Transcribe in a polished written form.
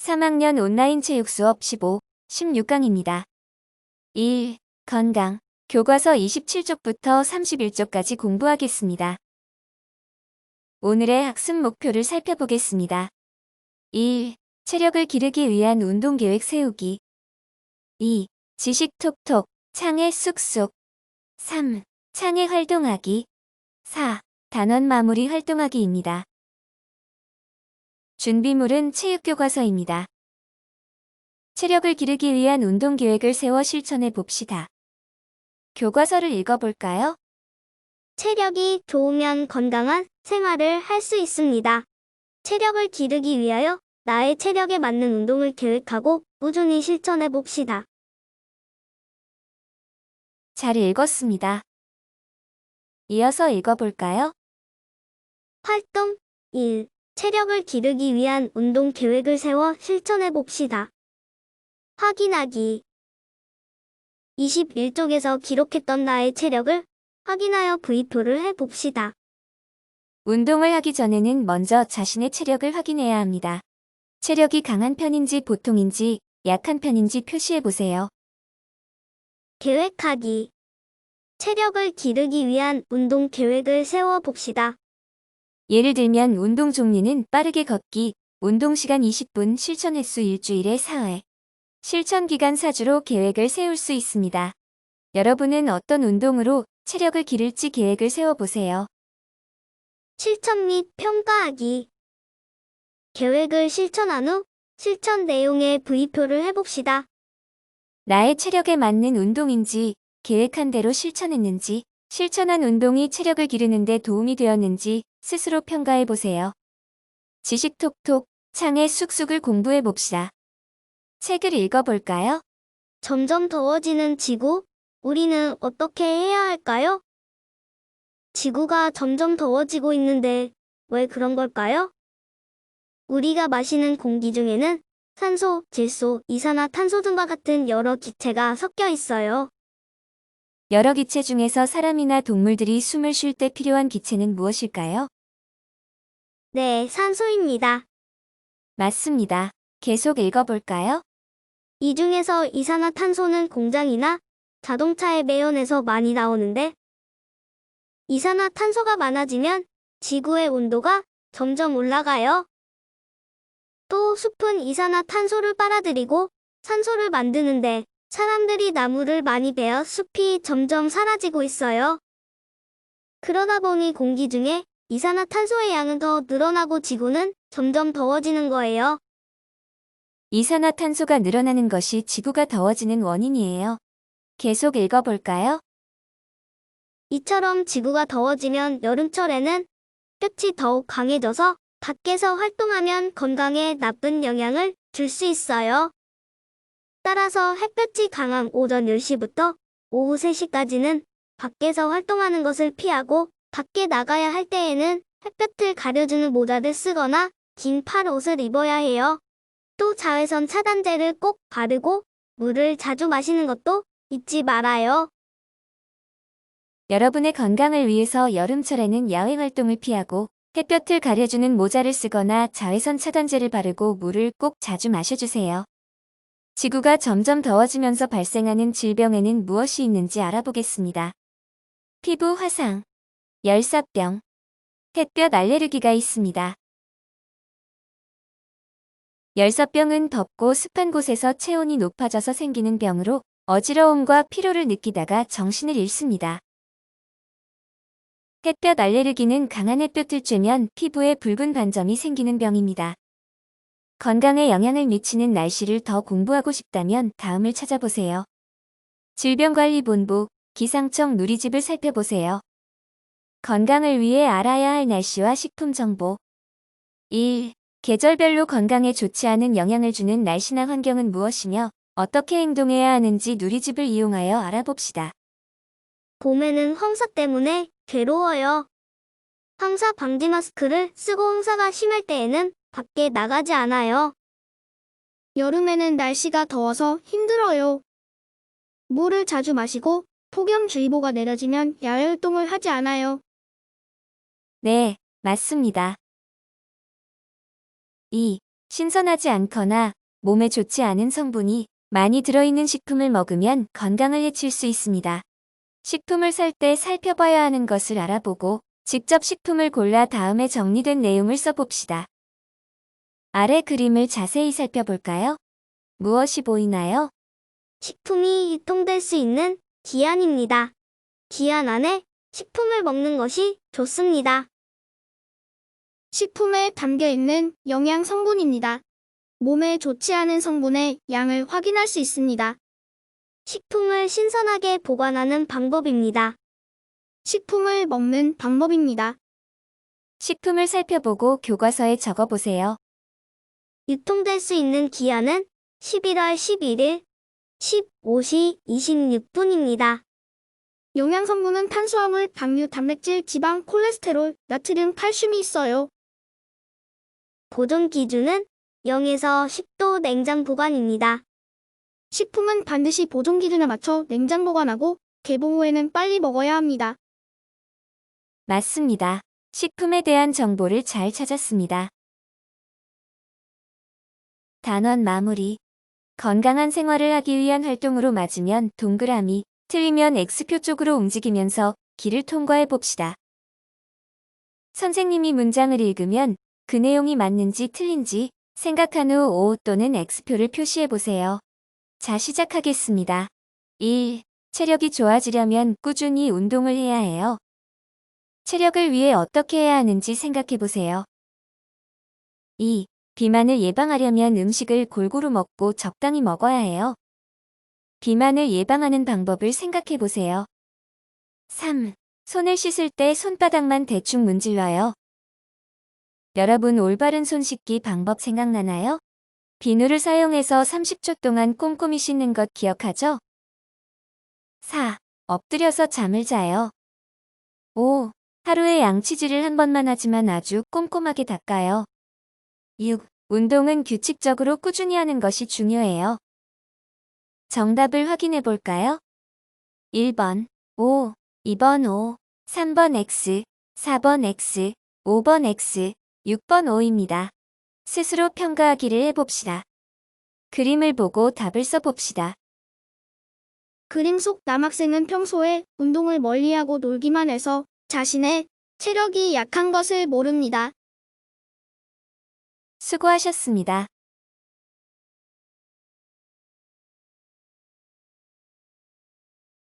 3학년 온라인 체육 수업 15, 16강입니다. 1. 건강. 교과서 27쪽부터 31쪽까지 공부하겠습니다. 오늘의 학습 목표를 살펴보겠습니다. 1. 체력을 기르기 위한 운동 계획 세우기. 2. 지식 톡톡, 창에 쑥쑥. 3. 창에 활동하기. 4. 단원 마무리 활동하기입니다. 준비물은 체육교과서입니다. 체력을 기르기 위한 운동 계획을 세워 실천해 봅시다. 교과서를 읽어볼까요? 체력이 좋으면 건강한 생활을 할 수 있습니다. 체력을 기르기 위하여 나의 체력에 맞는 운동을 계획하고 꾸준히 실천해 봅시다. 잘 읽었습니다. 이어서 읽어볼까요? 활동 1. 체력을 기르기 위한 운동 계획을 세워 실천해 봅시다. 확인하기 21쪽에서 기록했던 나의 체력을 확인하여 V표를 해 봅시다. 운동을 하기 전에는 먼저 자신의 체력을 확인해야 합니다. 체력이 강한 편인지 보통인지 약한 편인지 표시해 보세요. 계획하기 체력을 기르기 위한 운동 계획을 세워 봅시다. 예를 들면 운동 종류는 빠르게 걷기, 운동 시간 20분, 실천 횟수 일주일에 4회. 실천 기간 4주로 계획을 세울 수 있습니다. 여러분은 어떤 운동으로 체력을 기를지 계획을 세워보세요. 실천 및 평가하기 계획을 실천한 후 실천 내용의 V표를 해봅시다. 나의 체력에 맞는 운동인지, 계획한 대로 실천했는지, 실천한 운동이 체력을 기르는 데 도움이 되었는지 스스로 평가해보세요. 지식 톡톡, 창에 쑥쑥을 공부해봅시다. 책을 읽어볼까요? 점점 더워지는 지구, 우리는 어떻게 해야 할까요? 지구가 점점 더워지고 있는데 왜 그런 걸까요? 우리가 마시는 공기 중에는 산소, 질소, 이산화탄소 등과 같은 여러 기체가 섞여 있어요. 여러 기체 중에서 사람이나 동물들이 숨을 쉴 때 필요한 기체는 무엇일까요? 네, 산소입니다. 맞습니다. 계속 읽어볼까요? 이 중에서 이산화탄소는 공장이나 자동차의 매연에서 많이 나오는데 이산화탄소가 많아지면 지구의 온도가 점점 올라가요. 또 숲은 이산화탄소를 빨아들이고 산소를 만드는데 사람들이 나무를 많이 베어 숲이 점점 사라지고 있어요. 그러다 보니 공기 중에 이산화탄소의 양은 더 늘어나고 지구는 점점 더워지는 거예요. 이산화탄소가 늘어나는 것이 지구가 더워지는 원인이에요. 계속 읽어볼까요? 이처럼 지구가 더워지면 여름철에는 햇볕이 더욱 강해져서 밖에서 활동하면 건강에 나쁜 영향을 줄 수 있어요. 따라서 햇볕이 강한 오전 10시부터 오후 3시까지는 밖에서 활동하는 것을 피하고 밖에 나가야 할 때에는 햇볕을 가려주는 모자를 쓰거나 긴 팔 옷을 입어야 해요. 또 자외선 차단제를 꼭 바르고 물을 자주 마시는 것도 잊지 말아요. 여러분의 건강을 위해서 여름철에는 야외 활동을 피하고 햇볕을 가려주는 모자를 쓰거나 자외선 차단제를 바르고 물을 꼭 자주 마셔주세요. 지구가 점점 더워지면서 발생하는 질병에는 무엇이 있는지 알아보겠습니다. 피부 화상, 열사병, 햇볕 알레르기가 있습니다. 열사병은 덥고 습한 곳에서 체온이 높아져서 생기는 병으로 어지러움과 피로를 느끼다가 정신을 잃습니다. 햇볕 알레르기는 강한 햇볕을 쬐면 피부에 붉은 반점이 생기는 병입니다. 건강에 영향을 미치는 날씨를 더 공부하고 싶다면 다음을 찾아보세요. 질병관리본부, 기상청 누리집을 살펴보세요. 건강을 위해 알아야 할 날씨와 식품 정보. 1. 계절별로 건강에 좋지 않은 영향을 주는 날씨나 환경은 무엇이며 어떻게 행동해야 하는지 누리집을 이용하여 알아봅시다. 봄에는 황사 때문에 괴로워요. 황사 방지 마스크를 쓰고 황사가 심할 때에는 밖에 나가지 않아요. 여름에는 날씨가 더워서 힘들어요. 물을 자주 마시고 폭염주의보가 내려지면 야외 활동을 하지 않아요. 네, 맞습니다. 2. 신선하지 않거나 몸에 좋지 않은 성분이 많이 들어있는 식품을 먹으면 건강을 해칠 수 있습니다. 식품을 살 때 살펴봐야 하는 것을 알아보고 직접 식품을 골라 다음에 정리된 내용을 써봅시다. 아래 그림을 자세히 살펴볼까요? 무엇이 보이나요? 식품이 유통될 수 있는 기한입니다. 기한 안에 식품을 먹는 것이 좋습니다. 식품에 담겨 있는 영양 성분입니다. 몸에 좋지 않은 성분의 양을 확인할 수 있습니다. 식품을 신선하게 보관하는 방법입니다. 식품을 먹는 방법입니다. 식품을 살펴보고 교과서에 적어보세요. 유통될 수 있는 기한은 11월 11일 15시 26분입니다. 영양 성분은 탄수화물, 당류, 단백질, 지방, 콜레스테롤, 나트륨, 칼슘이 있어요. 보존 기준은 0에서 10도 냉장 보관입니다. 식품은 반드시 보존 기준에 맞춰 냉장 보관하고 개봉 후에는 빨리 먹어야 합니다. 맞습니다. 식품에 대한 정보를 잘 찾았습니다. 단원 마무리. 건강한 생활을 하기 위한 활동으로 맞으면 동그라미, 틀리면 X표 쪽으로 움직이면서 길을 통과해 봅시다. 선생님이 문장을 읽으면 그 내용이 맞는지 틀린지 생각한 후 O 또는 X표를 표시해 보세요. 자, 시작하겠습니다. 1. 체력이 좋아지려면 꾸준히 운동을 해야 해요. 체력을 위해 어떻게 해야 하는지 생각해 보세요. 2. 비만을 예방하려면 음식을 골고루 먹고 적당히 먹어야 해요. 비만을 예방하는 방법을 생각해 보세요. 3. 손을 씻을 때 손바닥만 대충 문질러요. 여러분 올바른 손 씻기 방법 생각나나요? 비누를 사용해서 30초 동안 꼼꼼히 씻는 것 기억하죠? 4. 엎드려서 잠을 자요. 5. 하루에 양치질을 한 번만 하지만 아주 꼼꼼하게 닦아요. 6. 운동은 규칙적으로 꾸준히 하는 것이 중요해요. 정답을 확인해 볼까요? 1번, O, 2번 O, 3번 X, 4번 X, 5번 X, 6번 O입니다. 스스로 평가하기를 해봅시다. 그림을 보고 답을 써봅시다. 그림 속 남학생은 평소에 운동을 멀리하고 놀기만 해서 자신의 체력이 약한 것을 모릅니다. 수고하셨습니다.